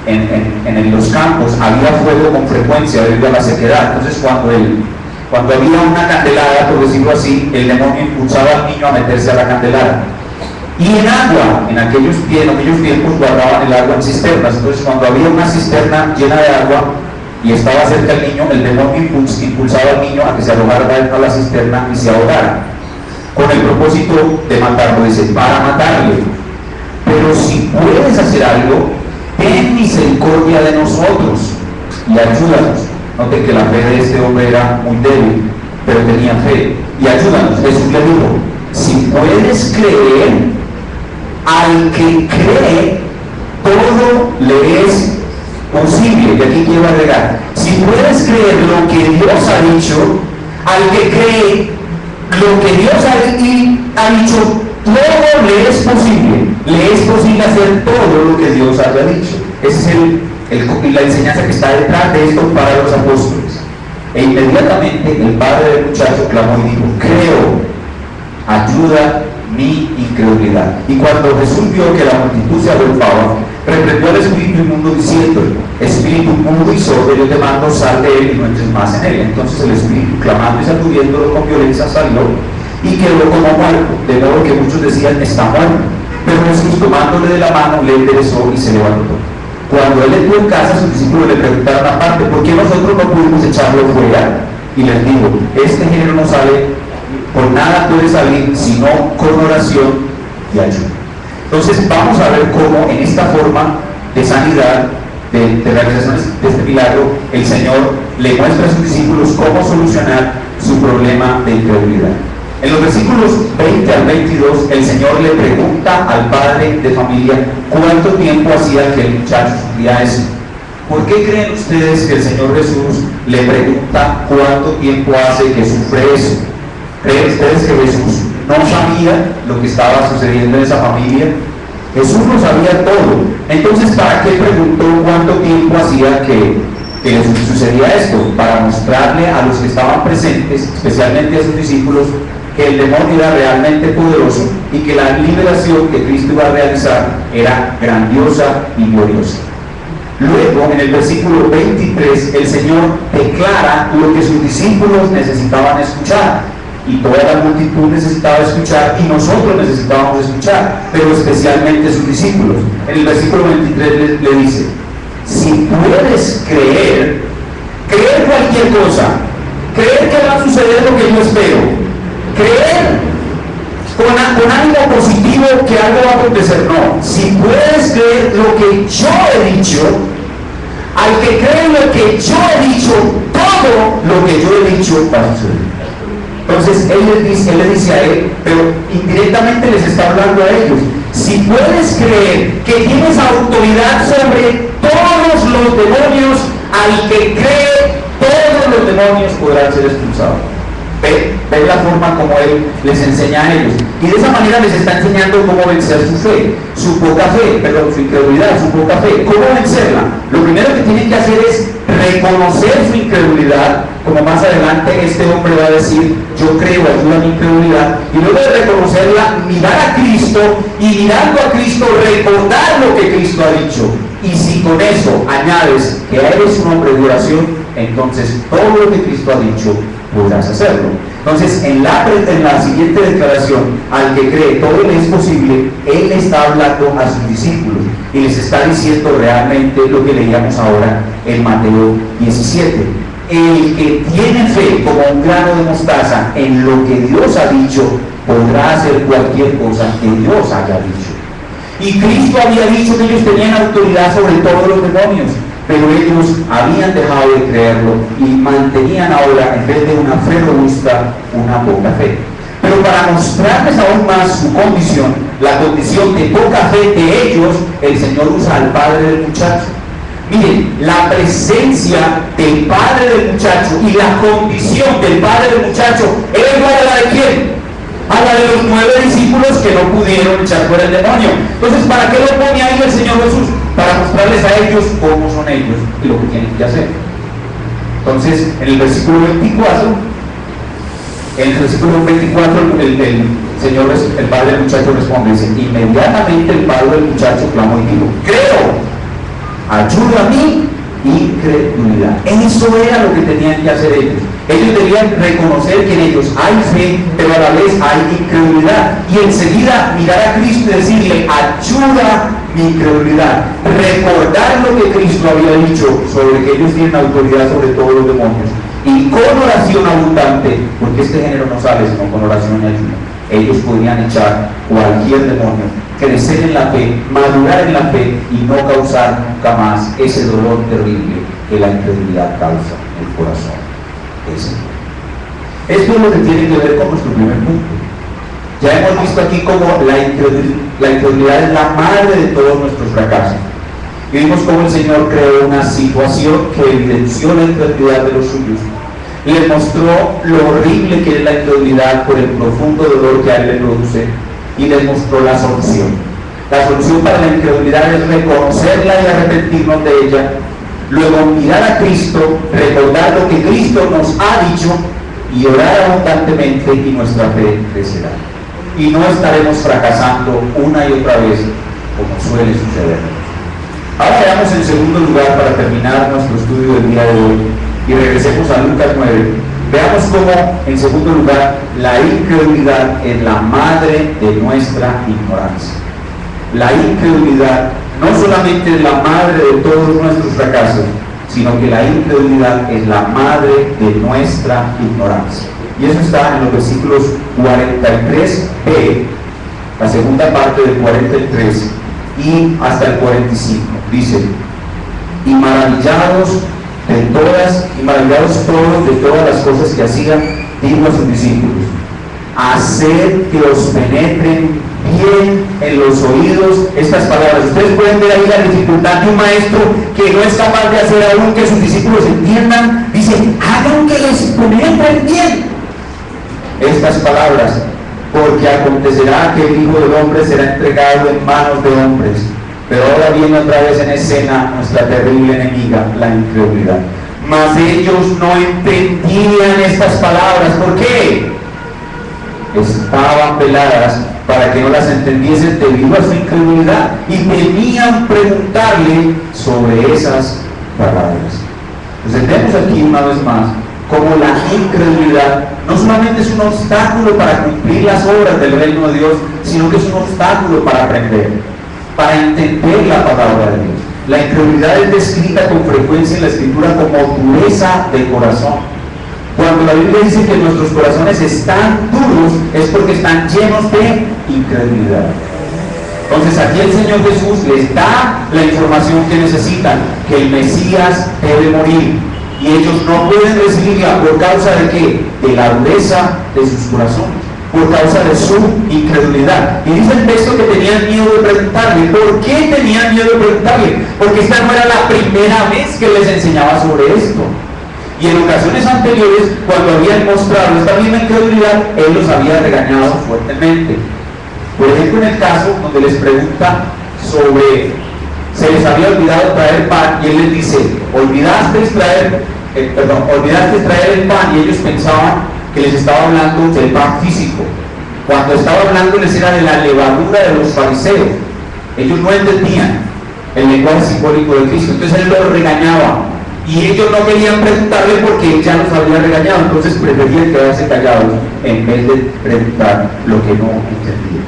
en los campos, había fuego con frecuencia debido a la sequedad. Entonces cuando había una candelada, por decirlo así, el demonio impulsaba al niño a meterse a la candelada. Y en agua, en aquellos tiempos guardaban el agua en cisternas. Entonces cuando había una cisterna llena de agua y estaba cerca el niño, el demonio impulsaba al niño a que se arrojara a la cisterna y se ahogara, con el propósito de matarlo. Dice, para matarle. Pero si puedes hacer algo, ten misericordia de nosotros y ayúdanos. Noten que la fe de este hombre era muy débil, pero tenía fe. Y ayúdanos. Jesús le dijo, si puedes creer, al que cree, todo le es posible. Y aquí quiero agregar, si puedes creer lo que Dios ha dicho, al que cree lo que Dios ha dicho, todo le es posible. Le es posible hacer todo lo que Dios haya dicho. Esa es la enseñanza que está detrás de esto para los apóstoles. E inmediatamente el padre del muchacho clamó y dijo, creo, ayuda mi incredulidad. Y cuando Jesús vio que la multitud se agolpaba, reprendió al espíritu inmundo diciendo, espíritu inmundo y sordo, yo te mando, sal de él y no entres más en él. Entonces el espíritu, clamando y sacudiéndolo con violencia, salió y quedó como muerto, de modo que muchos decían, está muerto. Pero Jesús, tomándole de la mano, le enderezó y se levantó. Cuando él entró en casa, sus discípulos le preguntaron aparte, ¿por qué nosotros no pudimos echarlo fuera? Y les dijo, este género no sale, por nada puede salir, sino con oración y ayuno. Entonces vamos a ver cómo en esta forma de sanidad, de realización de este milagro, el Señor le muestra a sus discípulos cómo solucionar su problema de incredulidad. En los versículos 20 al 22, el Señor le pregunta al padre de familia cuánto tiempo hacía que el muchacho sufría eso. ¿Por qué creen ustedes que el Señor Jesús le pregunta cuánto tiempo hace que sufre eso? ¿Creen ustedes que Jesús no sabía lo que estaba sucediendo en esa familia? Jesús lo sabía todo. Entonces, ¿para qué preguntó cuánto tiempo hacía que sucedía esto? Para mostrarle a los que estaban presentes, especialmente a sus discípulos, que el demonio era realmente poderoso y que la liberación que Cristo iba a realizar era grandiosa y gloriosa. Luego, en el versículo 23, el Señor declara lo que sus discípulos necesitaban escuchar. Y toda la multitud necesitaba escuchar, y nosotros necesitábamos escuchar, pero especialmente sus discípulos. En el versículo 23 le dice: si puedes creer cualquier cosa, creer que va a suceder lo que yo espero, creer con ánimo positivo que algo va a acontecer, no. Si puedes creer lo que yo he dicho, al que cree lo que yo he dicho, todo lo que yo he dicho va a suceder. Entonces él le dice a él, pero indirectamente les está hablando a ellos: si puedes creer que tienes autoridad sobre todos los demonios, al que cree, todos los demonios podrán ser expulsados. Ve la forma como él les enseña a ellos, y de esa manera les está enseñando cómo vencer su fe, su incredulidad, su poca fe. ¿Cómo vencerla? Lo primero que tienen que hacer es reconocer su incredulidad, como más adelante este hombre va a decir: yo creo, ayuda a mi incredulidad. Y luego de reconocerla, mirar a Cristo, y mirando a Cristo, recordar lo que Cristo ha dicho. Y si con eso añades que eres un hombre de oración, entonces todo lo que Cristo ha dicho podrás hacerlo. Entonces, en la siguiente declaración, al que cree todo le es posible, él está hablando a sus discípulos y les está diciendo realmente lo que leíamos ahora en Mateo 17. El que tiene fe como un grano de mostaza en lo que Dios ha dicho, podrá hacer cualquier cosa que Dios haya dicho. Y Cristo había dicho que ellos tenían autoridad sobre todos los demonios, pero ellos habían dejado de creerlo y mantenían ahora, en vez de una fe robusta, una poca fe. Pero para mostrarles aún más su condición, la condición de poca fe de ellos, el Señor usa al padre del muchacho. Miren, la presencia del padre del muchacho y la condición del padre del muchacho es igual a la de ¿quién? A la de los 9 discípulos que no pudieron echar fuera el demonio. Entonces, ¿para qué lo pone ahí el Señor Jesús? Para mostrarles a ellos cómo son ellos y lo que tienen que hacer. Entonces, en el versículo 24, el padre del muchacho responde, dice: inmediatamente el padre del muchacho clamó y dijo: creo, ayuda a mi incredulidad. Eso era lo que tenían que hacer ellos. Ellos debían reconocer que en ellos hay fe, pero a la vez hay incredulidad, y enseguida mirar a Cristo y decirle: ayuda mi incredulidad. Recordar lo que Cristo había dicho sobre que ellos tienen autoridad sobre todos los demonios, y con oración abundante, porque este género no sale sino con oración y ayuno, ellos podrían echar cualquier demonio, crecer en la fe, madurar en la fe y no causar nunca más ese dolor terrible que la incredulidad causa en el corazón. Esto es lo que tiene que ver con nuestro primer punto. Ya hemos visto aquí cómo la incredulidad es la madre de todos nuestros fracasos. Y vimos cómo el Señor creó una situación que evidenció la incredulidad de los suyos. Les mostró lo horrible que es la incredulidad por el profundo dolor que a él le produce, y les mostró la solución. La solución para la incredulidad es reconocerla y arrepentirnos de ella. Luego mirar a Cristo, recordar lo que Cristo nos ha dicho y orar abundantemente, y nuestra fe crecerá. Y no estaremos fracasando una y otra vez como suele suceder. Ahora veamos en segundo lugar, para terminar nuestro estudio del día de hoy, y regresemos a Lucas 9, veamos cómo en segundo lugar la incredulidad es la madre de nuestra ignorancia. La incredulidad no solamente es la madre de todos nuestros fracasos, sino que la incredulidad es la madre de nuestra ignorancia. Y eso está en los versículos 43b, la segunda parte del 43 y hasta el 45. Dice: y maravillados todos de todas las cosas que hacían, dijo a sus discípulos: haced que os penetren bien en los oídos estas palabras. Ustedes pueden ver ahí la dificultad de un maestro que no es capaz de hacer aún que sus discípulos entiendan. Dice: hagan que les penetren bien. estas palabras: porque acontecerá que el Hijo del Hombre será entregado en manos de hombres. Pero ahora viene otra vez en escena nuestra terrible enemiga, la incredulidad. Mas ellos no entendían estas palabras. ¿Por qué? Estaban veladas para que no las entendiesen debido a su incredulidad, y temían preguntarle sobre esas palabras. Entonces vemos aquí una vez más como la incredulidad no solamente es un obstáculo para cumplir las obras del reino de Dios, sino que es un obstáculo para aprender, para entender la palabra de Dios. La incredulidad es descrita con frecuencia en la Escritura como dureza de corazón. Cuando la Biblia dice que nuestros corazones están duros, es porque están llenos de incredulidad. Entonces aquí el Señor Jesús les da la información que necesitan, que el Mesías debe morir, y ellos no pueden recibirla. ¿Por causa de qué? De la dureza de sus corazones, por causa de su incredulidad. Y dice el texto que tenían miedo de preguntarle. ¿Por qué tenían miedo de preguntarle? Porque esta no era la primera vez que les enseñaba sobre esto. Y en ocasiones anteriores, cuando habían mostrado esta misma incredulidad, él los había regañado fuertemente. Por ejemplo, en el caso donde les pregunta sobre, se les había olvidado traer pan, y él les dice: olvidaste traer el pan, y ellos pensaban que les estaba hablando del pan físico, cuando estaba hablando les era de la levadura de los fariseos. Ellos no entendían el lenguaje simbólico de Cristo, entonces él los regañaba, y ellos no querían preguntarle porque ya los había regañado, entonces preferían quedarse callados en vez de preguntar lo que no entendían.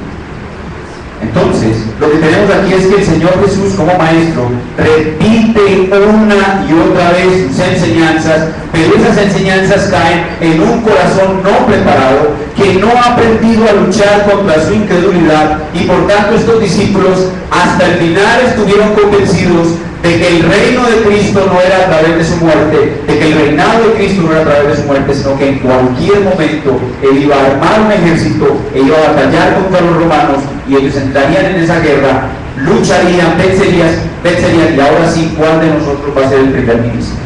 Entonces, lo que tenemos aquí es que el Señor Jesús, como maestro, repite una y otra vez sus enseñanzas, pero esas enseñanzas caen en un corazón no preparado, que no ha aprendido a luchar contra su incredulidad, y por tanto estos discípulos hasta el final estuvieron convencidos de que el reino de Cristo no era a través de su muerte, de que el reinado de Cristo no era a través de su muerte, sino que en cualquier momento él iba a armar un ejército, él iba a batallar contra los romanos, y ellos entrarían en esa guerra, lucharían, vencerían, y ahora sí, ¿cuál de nosotros va a ser el primer ministro?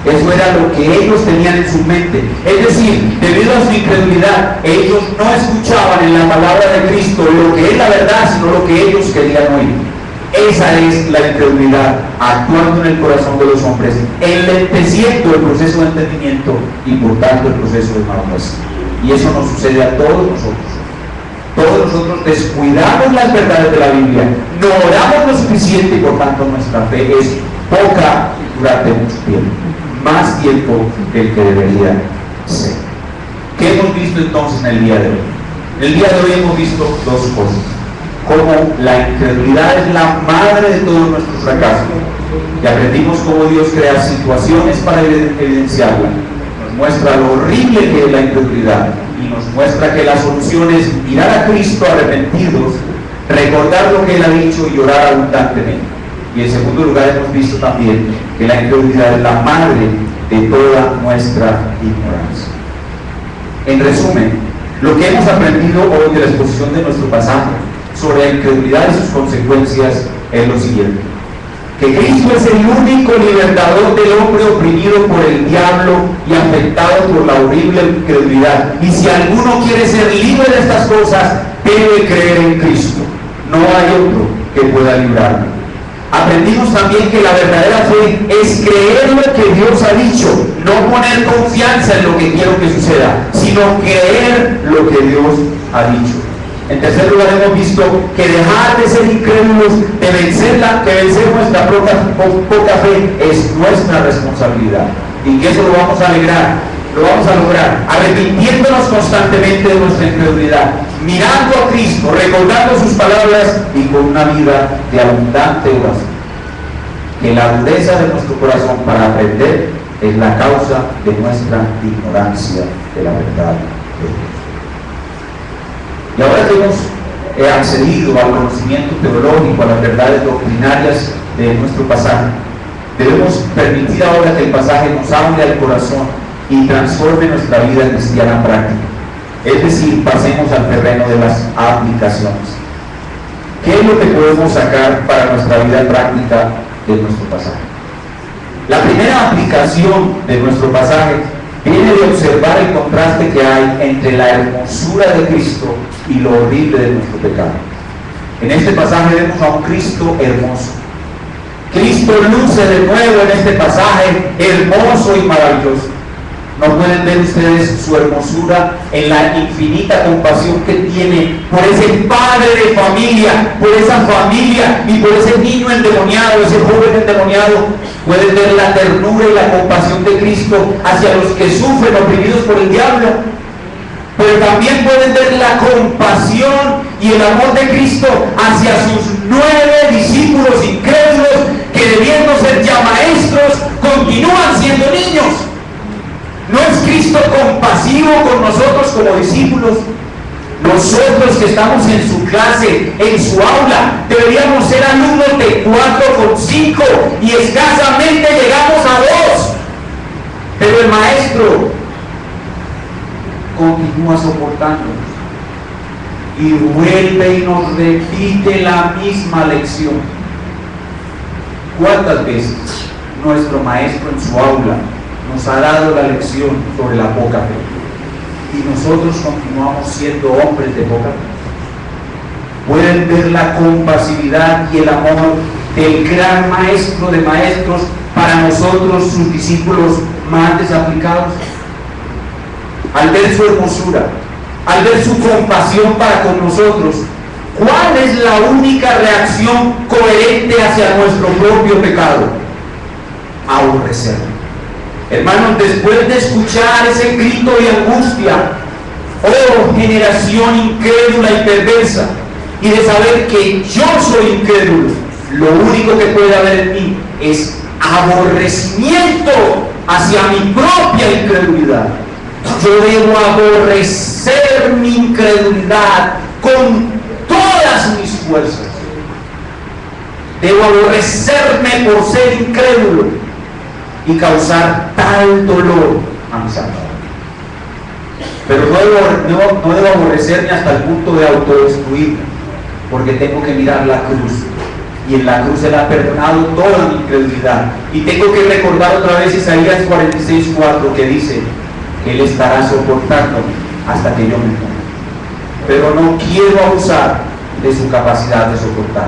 Eso era lo que ellos tenían en su mente. Es decir, debido a su incredulidad, ellos no escuchaban en la palabra de Cristo lo que es la verdad, sino lo que ellos querían oír. Esa es la incredulidad actuando en el corazón de los hombres, enlenteciendo el proceso de entendimiento y por tanto el proceso de maduración. Y eso nos sucede a todos nosotros. Todos nosotros descuidamos las verdades de la Biblia, no oramos lo suficiente, y por tanto nuestra fe es poca durante mucho tiempo, más tiempo del que debería ser. ¿Qué hemos visto entonces en el día de hoy? En el día de hoy hemos visto dos cosas: como la incredulidad es la madre de todos nuestros fracasos, y aprendimos cómo Dios crea situaciones para evidenciarla. Nos muestra lo horrible que es la incredulidad, y nos muestra que la solución es mirar a Cristo arrepentidos, recordar lo que Él ha dicho y orar abundantemente. Y en segundo lugar hemos visto también que la incredulidad es la madre de toda nuestra ignorancia. En resumen, lo que hemos aprendido hoy de la exposición de nuestro pasaje sobre la incredulidad y sus consecuencias es lo siguiente: que Cristo es el único libertador del hombre oprimido por el diablo y afectado por la horrible incredulidad, y si alguno quiere ser libre de estas cosas, debe creer en Cristo. No hay otro que pueda librarlo. Aprendimos también que la verdadera fe es creer lo que Dios ha dicho, no poner confianza en lo que quiero que suceda, sino creer lo que Dios ha dicho. En tercer lugar, hemos visto que dejar de ser incrédulos, de vencer nuestra poca fe, es nuestra responsabilidad, y que eso lo vamos a lograr arrepintiéndonos constantemente de nuestra incredulidad, mirando a Cristo, recordando sus palabras y con una vida de abundante oración. Que la dureza de nuestro corazón para aprender es la causa de nuestra ignorancia de la verdad de Dios. Y ahora que hemos accedido al conocimiento teológico, a las verdades doctrinarias de nuestro pasaje, debemos permitir ahora que el pasaje nos hable al corazón y transforme nuestra vida cristiana práctica. Es decir, pasemos al terreno de las aplicaciones. ¿Qué es lo que podemos sacar para nuestra vida práctica de nuestro pasaje? La primera aplicación de nuestro pasaje viene de observar el contraste que hay entre la hermosura de Cristo y lo horrible de nuestro pecado. En este pasaje vemos a un Cristo hermoso. Cristo luce de nuevo en este pasaje hermoso y maravilloso. ¿No pueden ver ustedes su hermosura en la infinita compasión que tiene por ese padre de familia, por esa familia y por ese niño endemoniado, ese joven endemoniado? Pueden ver la ternura y la compasión de Cristo hacia los que sufren oprimidos por el diablo. Pero también pueden ver la compasión y el amor de Cristo hacia sus 9 discípulos incrédulos que, debiendo ser ya maestros, continúan siendo niños. ¿No es Cristo compasivo con nosotros como discípulos? Nosotros que estamos en su clase, en su aula, deberíamos ser alumnos de 4,5 y escasamente llegamos a 2. Pero el maestro continúa soportándonos y vuelve y nos repite la misma lección. ¿Cuántas veces nuestro maestro en su aula nos ha dado la lección sobre la poca fe y nosotros continuamos siendo hombres de poca fe? Pueden ver la compasividad y el amor del gran maestro de maestros para nosotros, sus discípulos más desaplicados. Al ver su hermosura, al ver su compasión para con nosotros, ¿cuál es la única reacción coherente hacia nuestro propio pecado? Aborrecerlo. Hermanos, después de escuchar ese grito de angustia, oh generación incrédula y perversa, y de saber que yo soy incrédulo, lo único que puede haber en mí es aborrecimiento hacia mi propia incredulidad. Yo debo aborrecer mi incredulidad con todas mis fuerzas. Debo aborrecerme por ser incrédulo y causar tal dolor a mis almas. Pero no debo aborrecerme hasta el punto de autodestruirme, porque tengo que mirar la cruz, y en la cruz Él ha perdonado toda mi incredulidad. Y tengo que recordar otra vez Isaías 46:4, que dice que Él estará soportándome hasta que yo me muera. Pero no quiero abusar de su capacidad de soportar,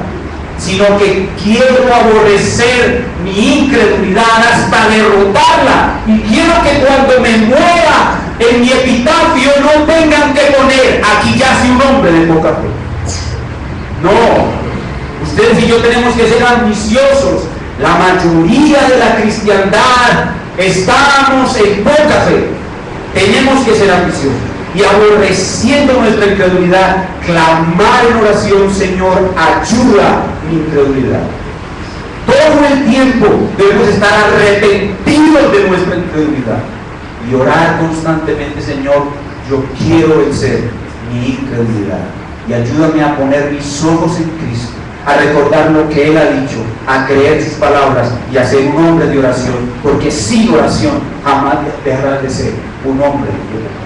sino que quiero aborrecer mi incredulidad hasta derrotarla, y quiero que cuando me muera en mi epitafio no tengan que poner: aquí yace un hombre de poca fe. No, ustedes y yo tenemos que ser ambiciosos. La mayoría de la cristiandad estamos en poca fe. Tenemos que ser ambiciosos y, aborreciendo nuestra incredulidad, clamar en oración: Señor, ayuda mi incredulidad. Todo el tiempo debemos estar arrepentidos de nuestra incredulidad y orar constantemente: Señor, yo quiero vencer mi incredulidad y ayúdame a poner mis ojos en Cristo, a recordar lo que Él ha dicho, a creer sus palabras y a ser un hombre de oración, porque sin oración jamás dejarás de ser un hombre de oración.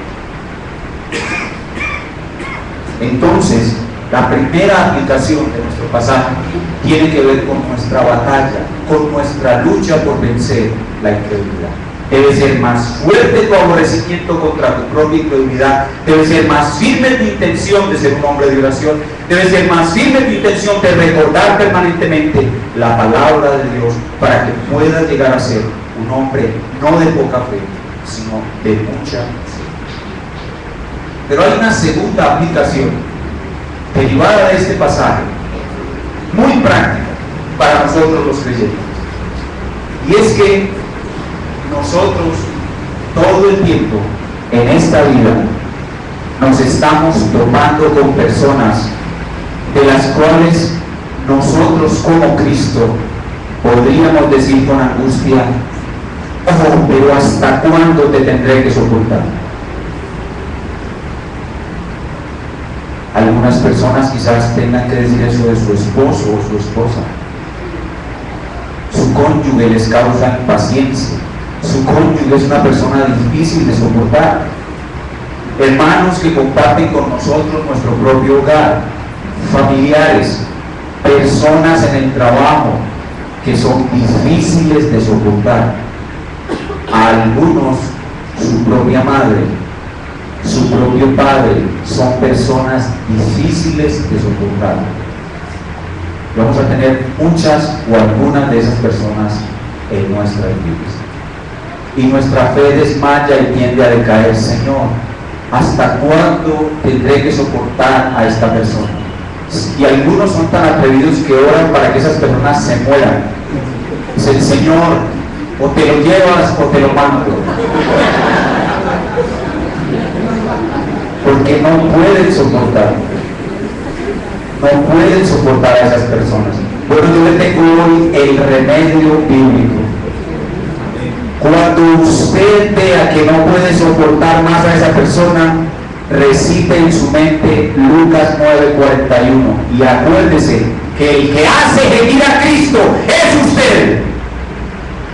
Entonces, la primera aplicación de nuestro pasaje tiene que ver con nuestra batalla, con nuestra lucha por vencer la incredulidad. Debe ser más fuerte tu aborrecimiento contra tu propia incredulidad. Debe ser más firme tu intención de ser un hombre de oración. Debe ser más firme tu intención de recordar permanentemente la palabra de Dios, para que puedas llegar a ser un hombre no de poca fe, sino de mucha fe. Pero hay una segunda aplicación derivada de este pasaje, muy práctica para nosotros los creyentes, y es que nosotros todo el tiempo en esta vida nos estamos topando con personas de las cuales nosotros como Cristo podríamos decir con angustia: oh, pero ¿hasta cuándo te tendré que soportar? Algunas personas quizás tengan que decir eso de su esposo o su esposa. Su cónyuge les causa impaciencia. Su cónyuge es una persona difícil de soportar. Hermanos que comparten con nosotros nuestro propio hogar, familiares, personas en el trabajo que son difíciles de soportar. A algunos su propia madre, su propio padre, son personas difíciles de soportar. Vamos a tener muchas o algunas de esas personas en nuestras vidas. Y nuestra fe desmaya y tiende a decaer. Señor, ¿hasta cuándo tendré que soportar a esta persona? Y algunos son tan atrevidos que oran para que esas personas se mueran. Dice, Señor, o te lo llevas o te lo mando. Porque no pueden soportar. No pueden soportar a esas personas. Bueno, yo le tengo hoy el remedio bíblico. Cuando usted vea que no puede soportar más a esa persona, recite en su mente Lucas 9:41 y acuérdese que el que hace gemir a Cristo es usted,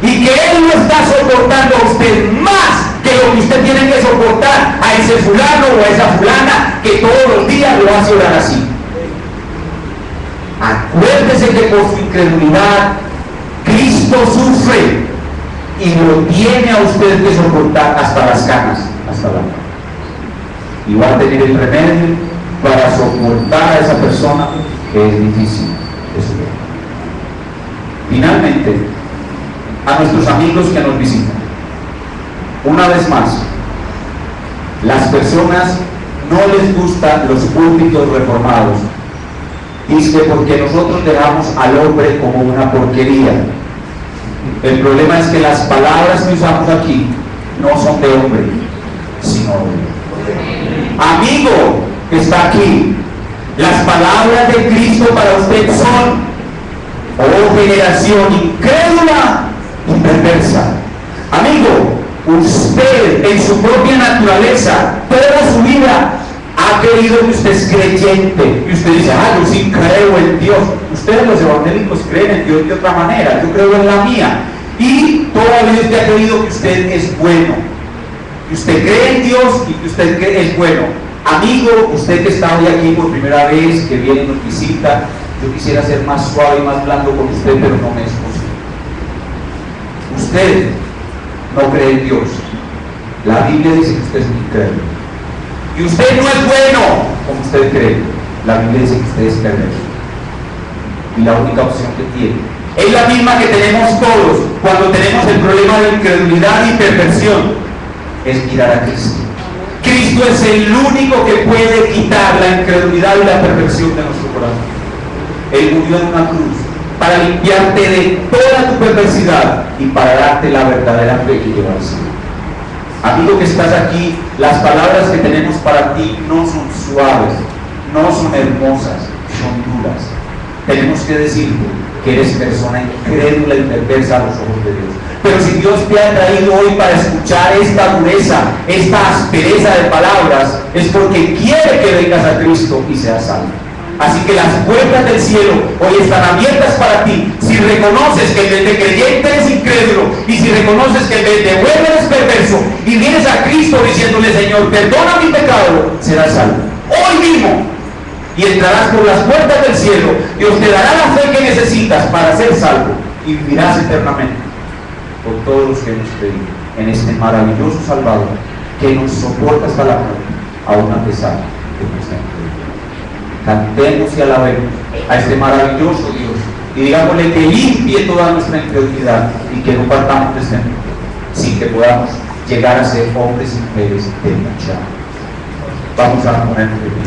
y que Él no está soportando a usted más que lo que usted tiene que soportar a ese fulano o a esa fulana que todos los días lo hace orar así. Acuérdese que por su incredulidad Cristo sufre y lo tiene a usted que soportar hasta las canas, hasta la muerte. Y va a tener el remedio para soportar a esa persona que es difícil de soportar. Finalmente, a nuestros amigos que nos visitan, una vez más, las personas no les gustan los púlpitos reformados. Dice, porque nosotros dejamos al hombre como una porquería. El problema es que las palabras que usamos aquí no son de hombre, sino de Dios. Amigo que está aquí, las palabras de Cristo para usted son: oh generación incrédula y perversa. Amigo, usted en su propia naturaleza, toda su vida, ha querido que usted es creyente, y usted dice, yo sí creo en Dios. Ustedes los evangélicos creen en Dios de otra manera, yo creo en la mía. Y todavía usted ha querido que usted es bueno, que usted cree en Dios y que usted es bueno. Amigo, usted que está hoy aquí por primera vez, que viene y nos visita, yo quisiera ser más suave y más blando con usted, pero no me es posible. Usted no cree en Dios. La Biblia dice que usted es un incrédulo. Y usted no es bueno como usted cree. La Biblia dice que usted es perverso. Y la única opción que tiene es la misma que tenemos todos cuando tenemos el problema de incredulidad y perversión: es mirar a Cristo. Cristo es el único que puede quitar la incredulidad y la perversión de nuestro corazón. Él murió en una cruz para limpiarte de toda tu perversidad y para darte la verdadera fe que lleva al cielo. Amigo que estás aquí, las palabras que tenemos para ti no son suaves, no son hermosas, son duras. Tenemos que decirte que eres persona incrédula y perversa a los ojos de Dios. Pero si Dios te ha traído hoy para escuchar esta dureza, esta aspereza de palabras, es porque quiere que vengas a Cristo y seas salvo. Así que las puertas del cielo hoy están abiertas para ti. Si reconoces que el de creyente es incrédulo, y si reconoces que el de bueno es perverso, y vienes a Cristo diciéndole: Señor, perdona mi pecado, serás salvo hoy mismo, y entrarás por las puertas del cielo. Dios te dará la fe que necesitas para ser salvo, y vivirás eternamente por todos los que hemos creído en este maravilloso Salvador que nos soporta hasta la muerte, aún a pesar de nuestra incredulidad. Cantemos y alabemos a este maravilloso Dios y digámosle que limpie toda nuestra incredulidad y que no partamos de este mundo sin que podamos llegar a ser hombres y mujeres de mucha. Vamos a ponernos de pie.